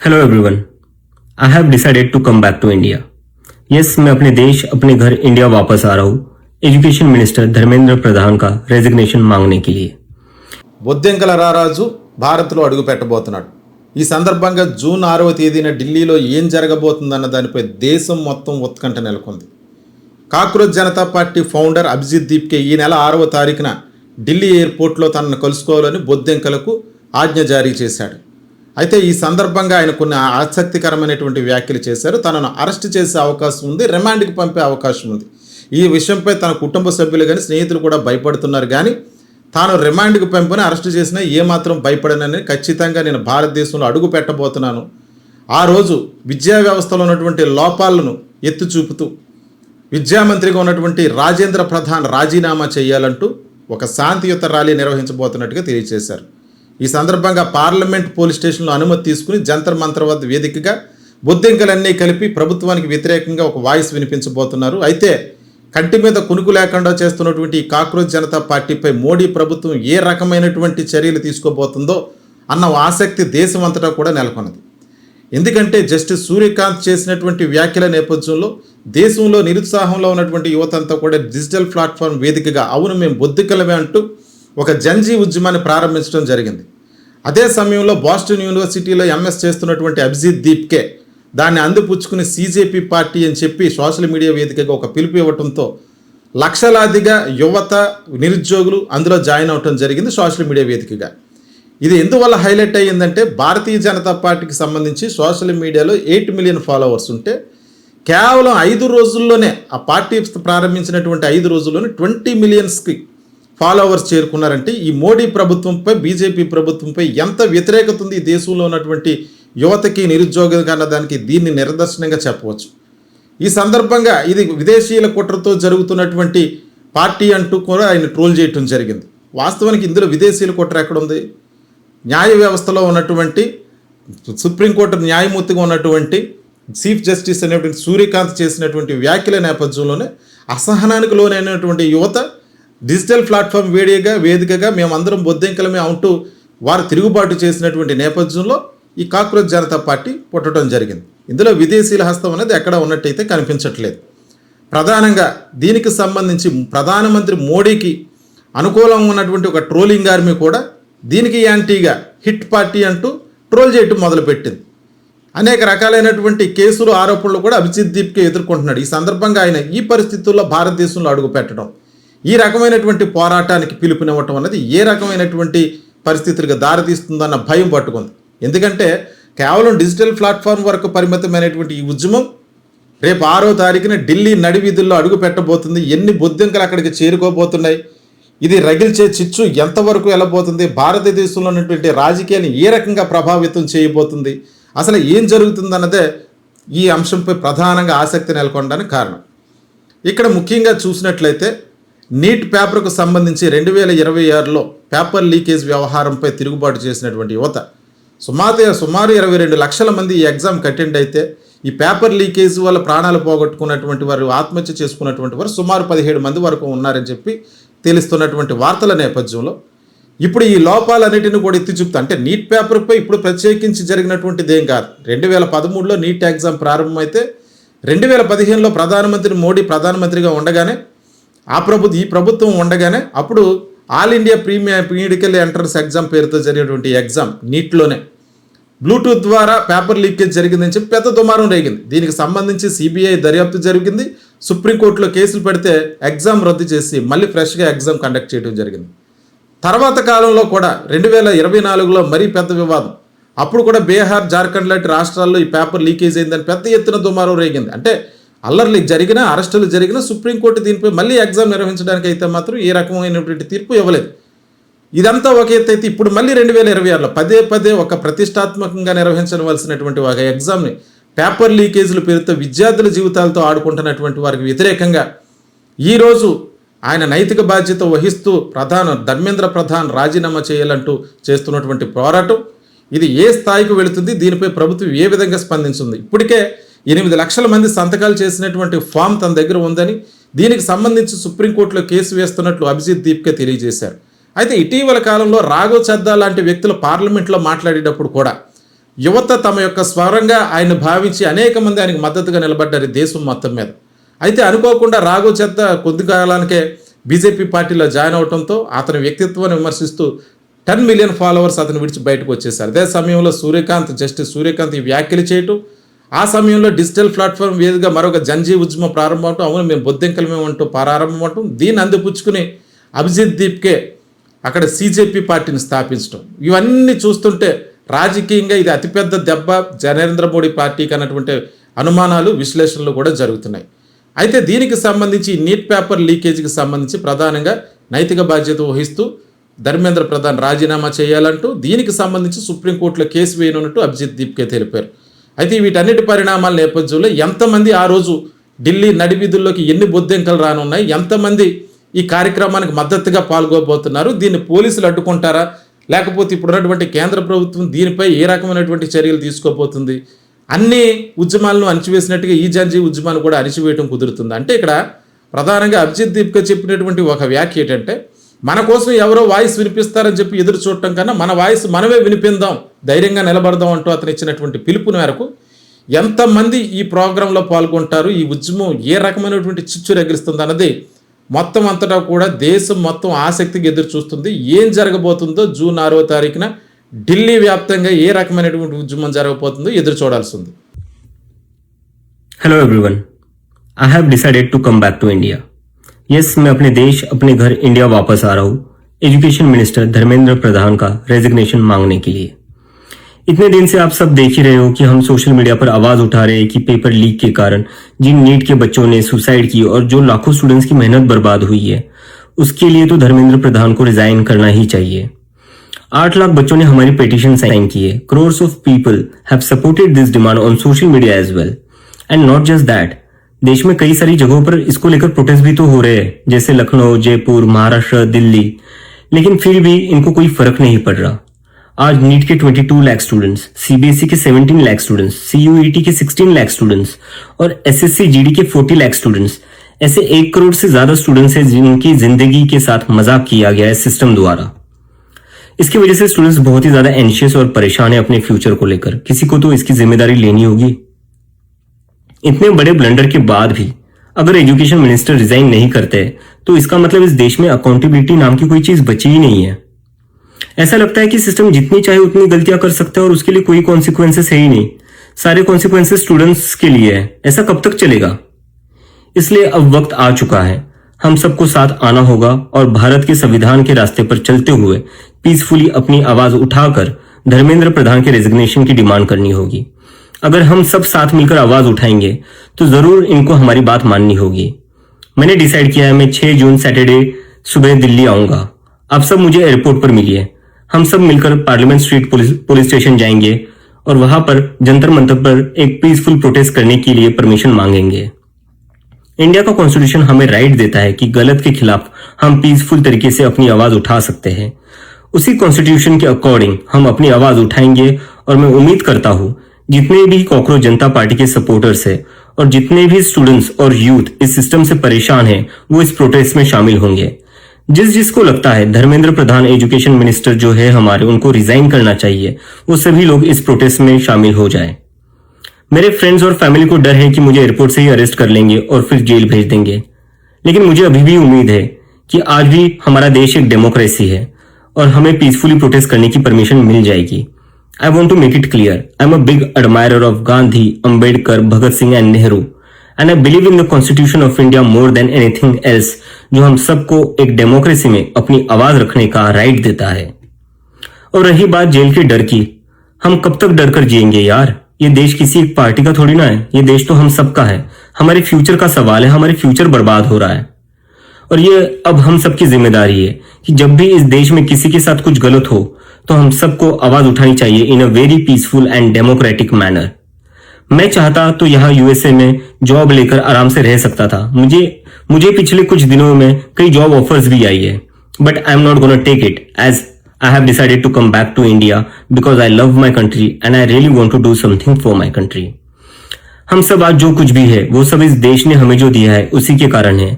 Hello everyone, I have decided to come back to India. Yes, मैं अपने देश अपने घर इंडिया वापस आ रहा हूँ एजुकेशन मिनिस्टर धर्मेंद्र प्रधान का रेजिग्नेशन मांगने के लिए। బొద్దింకల రారాజు భారత్లో అడుగు పెట్టబోతున్నాడు. ఈ సందర్భంగా జూన్ 6వ తేదీన ఢిల్లీలో ఏం జరగబోతుందన్న దానిపై దేశం మొత్తం ఉత్కంఠ నెలకొంది. Cockroach Janata party founder Abhijit Dipke ఈ నెల 6వ తారీఖున ఢిల్లీ ఎయిర్పోర్ట్లో తనను కలుసుకోవాలని బొద్దింకలకు ఆజ్ఞ జారీ చేశాడు. అయితే ఈ సందర్భంగా ఆయన కొన్ని ఆసక్తికరమైనటువంటి వ్యాఖ్యలు చేశారు. తనను అరెస్ట్ చేసే అవకాశం ఉంది, రిమాండ్కి పంపే అవకాశం ఉంది. ఈ విషయంపై తన కుటుంబ సభ్యులు కానీ స్నేహితులు కూడా భయపడుతున్నారు. కానీ తాను రిమాండ్కి పంపిన అరెస్ట్ చేసినా ఏమాత్రం భయపడనని, ఖచ్చితంగా నేను భారతదేశంలో అడుగు పెట్టబోతున్నాను, ఆ రోజు విద్యా వ్యవస్థలో ఉన్నటువంటి లోపాలను ఎత్తి చూపుతూ విద్యామంత్రిగా ఉన్నటువంటి రాజేంద్ర ప్రధాన్ రాజీనామా చేయాలంటూ ఒక శాంతియుత ర్యాలీ నిర్వహించబోతున్నట్టుగా తెలియజేశారు. ఈ సందర్భంగా పార్లమెంట్ పోలీస్ స్టేషన్లో అనుమతి తీసుకుని జంతర్ మంతర్ వద్ద వేదికగా బొద్దింకలన్నీ కలిపి ప్రభుత్వానికి వ్యతిరేకంగా ఒక వాయిస్ వినిపించబోతున్నారు. అయితే కంటి మీద కునుకు లేకుండా చేస్తున్నటువంటి ఈ కాక్రోచ్ జనతా పార్టీపై మోడీ ప్రభుత్వం ఏ రకమైనటువంటి చర్యలు తీసుకోబోతుందో అన్న ఆసక్తి దేశం అంతటా కూడా నెలకొన్నది. ఎందుకంటే జస్టిస్ సూర్యకాంత్ చేసినటువంటి వ్యాఖ్యల నేపథ్యంలో దేశంలో నిరుత్సాహంలో ఉన్నటువంటి యువతంతా కూడా డిజిటల్ ప్లాట్ఫామ్ వేదికగా అవును మేము బొద్దింకలమే అంటూ ఒక జంజీ ఉద్యమాన్ని ప్రారంభించడం జరిగింది. అదే సమయంలో బోస్టన్ యూనివర్సిటీలో ఎంఎస్ చేస్తున్నటువంటి అభిజిత్ దీప్కే దాన్ని అందిపుచ్చుకుని సీజేపీ పార్టీ అని చెప్పి సోషల్ మీడియా వేదికగా ఒక పిలుపు ఇవ్వడంతో లక్షలాదిగా యువత నిరుద్యోగులు అందులో జాయిన్ అవటం జరిగింది సోషల్ మీడియా వేదికగా. ఇది ఎందువల్ల హైలైట్ అయ్యిందంటే భారతీయ జనతా పార్టీకి సంబంధించి సోషల్ మీడియాలో 8 మిలియన్ ఫాలోవర్స్ ఉంటే కేవలం 5 రోజుల్లోనే ఆ పార్టీ ప్రారంభించినటువంటి 5 రోజుల్లోనే 20 మిలియన్స్కి ఫాలోవర్స్ చేరుకున్నారంటే ఈ మోడీ ప్రభుత్వంపై, బీజేపీ ప్రభుత్వంపై ఎంత వ్యతిరేకత ఉంది ఈ దేశంలో ఉన్నటువంటి యువతకి, నిరుద్యోగం అన్న దానికి దీన్ని నిదర్శనంగా చెప్పవచ్చు. ఈ సందర్భంగా ఇది విదేశీయుల కుట్రతో జరుగుతున్నటువంటి పార్టీ అంటూ కూడా ఆయన ట్రోల్ చేయటం జరిగింది. వాస్తవానికి ఇందులో విదేశీయుల కుట్ర ఎక్కడుంది? న్యాయ వ్యవస్థలో ఉన్నటువంటి సుప్రీంకోర్టు న్యాయమూర్తిగా ఉన్నటువంటి చీఫ్ జస్టిస్ అనేటువంటి సూర్యకాంత్ చేసినటువంటి వ్యాఖ్యల నేపథ్యంలోనే అసహనానికి లోనైనటువంటి యువత డిజిటల్ ప్లాట్ఫామ్ వేదికగా మేమందరం బొద్దింకలమే అంటూ వారు తిరుగుబాటు చేసినటువంటి నేపథ్యంలో ఈ కాక్రోచ్ జనతా పార్టీ పుట్టడం జరిగింది. ఇందులో విదేశీయుల హస్తం అనేది ఎక్కడ ఉన్నట్టయితే కనిపించట్లేదు. ప్రధానంగా దీనికి సంబంధించి ప్రధానమంత్రి మోడీకి అనుకూలంగా ఉన్నటువంటి ఒక ట్రోలింగ్ ఆర్మీ కూడా దీనికి యాంటీగా హిట్ పార్టీ అంటూ ట్రోల్ చేయటం మొదలుపెట్టింది. అనేక రకాలైనటువంటి కేసులు, ఆరోపణలు కూడా అభిజిత్ దీప్కే ఎదుర్కొంటున్నాడు. ఈ సందర్భంగా ఆయన ఈ పరిస్థితుల్లో భారతదేశంలో అడుగు పెట్టడం, ఈ రకమైనటువంటి పోరాటానికి పిలుపునివ్వటం అన్నది ఏ రకమైనటువంటి పరిస్థితులకు దారితీస్తుందన్న భయం పట్టుకుంది. ఎందుకంటే కేవలం డిజిటల్ ప్లాట్ఫామ్ వరకు పరిమితమైనటువంటి ఈ ఉద్యమం రేపు 6వ తారీఖున ఢిల్లీ నడివీధుల్లో అడుగు పెట్టబోతుంది. ఎన్ని బొద్దింకలు అక్కడికి చేరుకోబోతున్నాయి, ఇది రగిల్చే చిచ్చు ఎంతవరకు వెళ్ళబోతుంది, భారతదేశంలో ఉన్నటువంటి రాజకీయాన్ని ఏ రకంగా ప్రభావితం చేయబోతుంది, అసలు ఏం జరుగుతుందన్నదే ఈ అంశంపై ప్రధానంగా ఆసక్తి నెలకొనడానికి కారణం. ఇక్కడ ముఖ్యంగా చూసినట్లయితే నీట్ పేపర్కు సంబంధించి 2026లో పేపర్ లీకేజ్ వ్యవహారంపై తిరుగుబాటు చేసినటువంటి యువత సుమారు 22 లక్షల మంది ఈ ఎగ్జామ్కి అటెండ్ అయితే ఈ పేపర్ లీకేజ్ వల్ల ప్రాణాలు పోగొట్టుకున్నటువంటి వారు, ఆత్మహత్య చేసుకున్నటువంటి వారు సుమారు 17 మంది వరకు ఉన్నారని చెప్పి తెలుస్తున్నటువంటి వార్తల నేపథ్యంలో ఇప్పుడు ఈ లోపాలన్నిటిని కూడా ఎత్తి చూపుతా అంటే నీట్ పేపర్పై ఇప్పుడు ప్రత్యేకించి జరిగినటువంటిది ఏం కాదు. 2013లో నీట్ ఎగ్జామ్ ప్రారంభమైతే 2015లో ప్రధానమంత్రి మోడీ ప్రధానమంత్రిగా ఉండగానే ఈ ప్రభుత్వం ఉండగానే అప్పుడు all India medical entrance exam పేరుతో జరిగినటువంటి ఎగ్జామ్ నీట్లోనే బ్లూటూత్ ద్వారా పేపర్ లీకేజ్ జరిగిందని చెప్పి పెద్ద దుమారం రేగింది. దీనికి సంబంధించి సిబిఐ దర్యాప్తు జరిగింది. సుప్రీంకోర్టులో కేసులు పెడితే ఎగ్జామ్ రద్దు చేసి మళ్ళీ ఫ్రెష్గా ఎగ్జామ్ కండక్ట్ చేయడం జరిగింది. తర్వాత కాలంలో కూడా 2024లో మరీ పెద్ద వివాదం. అప్పుడు కూడా బీహార్, జార్ఖండ్ లాంటి రాష్ట్రాల్లో ఈ పేపర్ లీకేజ్ అయిందని పెద్ద ఎత్తున దుమారం రేగింది. అంటే అల్లర్లు జరిగినా, అరెస్టులు జరిగినా సుప్రీంకోర్టు దీనిపై మళ్ళీ ఎగ్జామ్ నిర్వహించడానికి అయితే మాత్రం ఏ రకమైనటువంటి తీర్పు ఇవ్వలేదు. ఇదంతా ఒక ఎత్తు అయితే ఇప్పుడు మళ్ళీ 2026లో పదే ఒక ప్రతిష్టాత్మకంగా నిర్వహించవలసినటువంటి ఒక ఎగ్జామ్ని పేపర్ లీకేజీల పేరుతో విద్యార్థుల జీవితాలతో ఆడుకుంటున్నటువంటి వారికి వ్యతిరేకంగా ఈరోజు ఆయన నైతిక బాధ్యత వహిస్తూ ధర్మేంద్ర ప్రధాన్ రాజీనామా చేయాలంటూ చేస్తున్నటువంటి పోరాటం ఇది ఏ స్థాయికి వెళుతుంది, దీనిపై ప్రభుత్వం ఏ విధంగా స్పందించింది. ఇప్పటికే 8 లక్షల మంది సంతకాలు చేసినటువంటి ఫామ్ తన దగ్గర ఉందని, దీనికి సంబంధించి సుప్రీంకోర్టులో కేసు వేస్తున్నట్లు అభిజిత్ దీప్కే తెలియజేశారు. అయితే ఇటీవల కాలంలో రాఘవ్ చద్దా లాంటి వ్యక్తులు పార్లమెంట్లో మాట్లాడేటప్పుడు కూడా యువత తమ యొక్క స్వరంగా ఆయన భావించి అనేక మంది ఆయనకు మద్దతుగా నిలబడ్డారు ఈ దేశం మొత్తం మీద. అయితే అనుకోకుండా రాఘవ్ చెత్త కొద్ది కాలానికే బీజేపీ పార్టీలో జాయిన్ అవడంతో అతని వ్యక్తిత్వాన్ని విమర్శిస్తూ 10 మిలియన్ ఫాలోవర్స్ అతను విడిచి బయటకు వచ్చేసారు. అదే సమయంలో జస్టిస్ సూర్యకాంత్ ఈ వ్యాఖ్యలు చేయటం, ఆ సమయంలో డిజిటల్ ప్లాట్ఫామ్ వేదికగా మరొక జంజీ ఉద్యమం ప్రారంభం అవటం, అవును మేము బొద్దింకలమే అంటూ ప్రారంభం అవటం, దీన్ని అందిపుచ్చుకుని అభిజిత్ దీప్కే అక్కడ CJP పార్టీని స్థాపించడం, ఇవన్నీ చూస్తుంటే రాజకీయంగా ఇది అతిపెద్ద దెబ్బ నరేంద్ర మోడీ పార్టీకి అన్నటువంటి అనుమానాలు విశ్లేషణలు కూడా జరుగుతున్నాయి. అయితే దీనికి సంబంధించి నీట్ పేపర్ లీకేజీకి సంబంధించి ప్రధానంగా నైతిక బాధ్యత వహిస్తూ ధర్మేంద్ర ప్రధాన్ రాజీనామా చేయాలంటూ దీనికి సంబంధించి సుప్రీంకోర్టులో కేసు వేయనున్నట్టు అభిజిత్ దీప్కే తెలిపారు. అయితే వీటన్నిటి పరిణామాల నేపథ్యంలో ఎంతమంది ఆ రోజు ఢిల్లీ నడివీధుల్లోకి ఎన్ని బొద్దింకలు రానున్నాయి, ఎంతమంది ఈ కార్యక్రమానికి మద్దతుగా పాల్గొబోతున్నారు, దీన్ని పోలీసులు అడ్డుకుంటారా, లేకపోతే ఇప్పుడున్నటువంటి కేంద్ర ప్రభుత్వం దీనిపై ఏ రకమైనటువంటి చర్యలు తీసుకోబోతుంది, అన్ని ఉద్యమాలను అణిచివేసినట్టుగా ఈ జంజీ ఉద్యమాన్ని కూడా అణిచివేయడం కుదురుతుంది. అంటే ఇక్కడ ప్రధానంగా అభిజిత్ దీప్కే చెప్పినటువంటి ఒక వ్యాఖ్య ఏంటంటే, మన కోసం ఎవరో వాయిస్ వినిపిస్తారని చెప్పి ఎదురు చూడటం కన్నా మన వాయిస్ మనమే వినిపిందాం, ధైర్యంగా నిలబడదాం అంటూ అతను ఇచ్చినటువంటి పిలుపుని మేరకు ఎంతమంది ఈ ప్రోగ్రాంలో పాల్గొంటారు, ఈ ఉద్యమం ఏ రకమైనటువంటి చిచ్చు రగిలిస్తుంది అన్నది మొత్తం అంతటా కూడా దేశం మొత్తం ఆసక్తిగా ఎదురు చూస్తుంది. ఏం జరగబోతుందో జూన్ 6వ తారీఖున ఢిల్లీ వ్యాప్తంగా ఏ రకమైనటువంటి ఉద్యమం జరగబోతుందో ఎదురు చూడాల్సి ఉంది. Hello everyone, I have decided to come back to India. Yes, मैं अपने देश अपने घर इंडिया वापस आ रहा हूँ एजुकेशन मिनिस्टर धर्मेंद्र प्रधान का रेजिग्नेशन मांगने के लिए. इतने दिन से आप सब देख ही रहे हो कि हम सोशल मीडिया पर आवाज उठा रहे हैं कि पेपर लीक के कारण जिन नीट के बच्चों ने सुसाइड की और जो लाखों स्टूडेंट्स की मेहनत बर्बाद हुई है, उसके लिए तो धर्मेंद्र प्रधान को रिजाइन करना ही चाहिए. 8 लाख बच्चों ने हमारी पिटीशन साइन की है. Crores of people have supported this demand on social media as well. And not just that, देश में कई सारी जगहों पर इसको लेकर प्रोटेस्ट भी तो हो रहे हैं, जैसे लखनऊ, जयपुर, महाराष्ट्र, दिल्ली, लेकिन फिर भी इनको कोई फर्क नहीं पड़ रहा. आज नीट के 22 लाख स्टूडेंट्स, CBSE के 17 लाख स्टूडेंट्स, CUET के 16 लाख स्टूडेंट्स और SSC GD के 40 लाख स्टूडेंट्स, ऐसे 1 करोड़ से ज्यादा स्टूडेंट्स हैं जिनकी जिंदगी के साथ मजाक किया गया है सिस्टम द्वारा. इसकी वजह से स्टूडेंट्स बहुत ही ज्यादा एंशियस और परेशान है अपने फ्यूचर को लेकर. किसी को तो इसकी जिम्मेदारी लेनी होगी. इतने बड़े ब्लंडर के बाद भी अगर एजुकेशन मिनिस्टर रिजाइन नहीं करते तो इसका मतलब इस देश में अकाउंटेबिलिटी नाम की कोई चीज बची ही नहीं है. ऐसा लगता है कि सिस्टम जितनी चाहे उतनी गलतियां कर सकता है और उसके लिए कोई कॉन्सिक्वेंसेस है ही नहीं. सारे कॉन्सिक्वेंसेस स्टूडेंट्स के लिए है. ऐसा कब तक चलेगा? इसलिए अब वक्त आ चुका है. हम सबको साथ आना होगा और भारत के संविधान के रास्ते पर चलते हुए पीसफुली अपनी आवाज उठाकर धर्मेंद्र प्रधान के रेजिग्नेशन की डिमांड करनी होगी. अगर हम सब साथ मिलकर आवाज उठाएंगे तो जरूर इनको हमारी बात माननी होगी. मैंने डिसाइड किया है मैं 6 जून सैटरडे सुबह दिल्ली आऊंगा. आप सब मुझे एयरपोर्ट पर मिलिए. हम सब मिलकर पार्लियामेंट स्ट्रीट पुलिस स्टेशन जाएंगे और वहां पर जंतर मंतर पर एक पीसफुल प्रोटेस्ट करने के लिए परमिशन मांगेंगे. इंडिया का कॉन्स्टिट्यूशन हमें राइट देता है कि गलत के खिलाफ हम पीसफुल तरीके से अपनी आवाज उठा सकते हैं. उसी कॉन्स्टिट्यूशन के अकॉर्डिंग हम अपनी आवाज उठाएंगे और मैं उम्मीद करता हूं जितने भी कॉकरोच जनता पार्टी के सपोर्टर्स हैं और जितने भी स्टूडेंट्स और यूथ इस सिस्टम से परेशान हैं वो इस प्रोटेस्ट में शामिल होंगे. जिसको लगता है धर्मेंद्र प्रधान एजुकेशन मिनिस्टर जो है हमारे उनको रिजाइन करना चाहिए, वो सभी लोग इस प्रोटेस्ट में शामिल हो जाएं. मेरे फ्रेंड्स और फैमिली को डर है कि मुझे एयरपोर्ट से ही अरेस्ट कर लेंगे और फिर जेल भेज देंगे, लेकिन मुझे अभी भी उम्मीद है कि आज भी हमारा देश एक डेमोक्रेसी है और हमें पीसफुली प्रोटेस्ट करने की परमिशन मिल जाएगी. I want to make it clear, I am a big admirer of Gandhi, Ambedkar, Bhagat Singh and Nehru, and I believe in the Constitution of India more than anything else, जो हम सबको एक democracy में अपनी आवाज रखने का right देता है. और रही बात जेल के डर की, हम कब तक डर कर जिएंगे यार? ये देश किसी एक पार्टी का थोड़ी ना है, ये देश तो हम सबका है. हमारे फ्यूचर का सवाल है, हमारे फ्यूचर बर्बाद हो रहा है और ये अब हम सबकी जिम्मेदारी है कि जब भी इस देश में किसी के साथ कुछ गलत हो तो हम सबको आवाज उठानी चाहिए in a very peaceful and democratic manner. मैं चाहता तो यहाँ USA में जॉब लेकर आराम से रह सकता था. मुझे पिछले कुछ दिनों में कई जॉब ऑफर्स भी आई है, but I am not gonna take it as I have decided to come back to India because I love my country and I really want to do something for my country. हम सब आज जो कुछ भी है वो सब इस देश ने हमें जो दिया है उसी के कारण है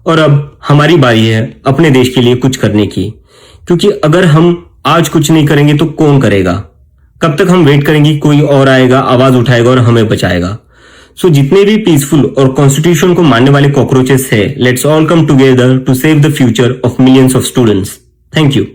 और अब हमारी बारी है अपने देश के लिए कुछ करने की, क्योंकि अगर हम आज कुछ नहीं करेंगे तो कौन करेगा? कब तक हम वेट करेंगे कोई और आएगा, आवाज उठाएगा और हमें बचाएगा? सो जितने भी पीसफुल और कॉन्स्टिट्यूशन को मानने वाले कॉकरोचेस है, let's all come together to save the future of millions of students. Thank you.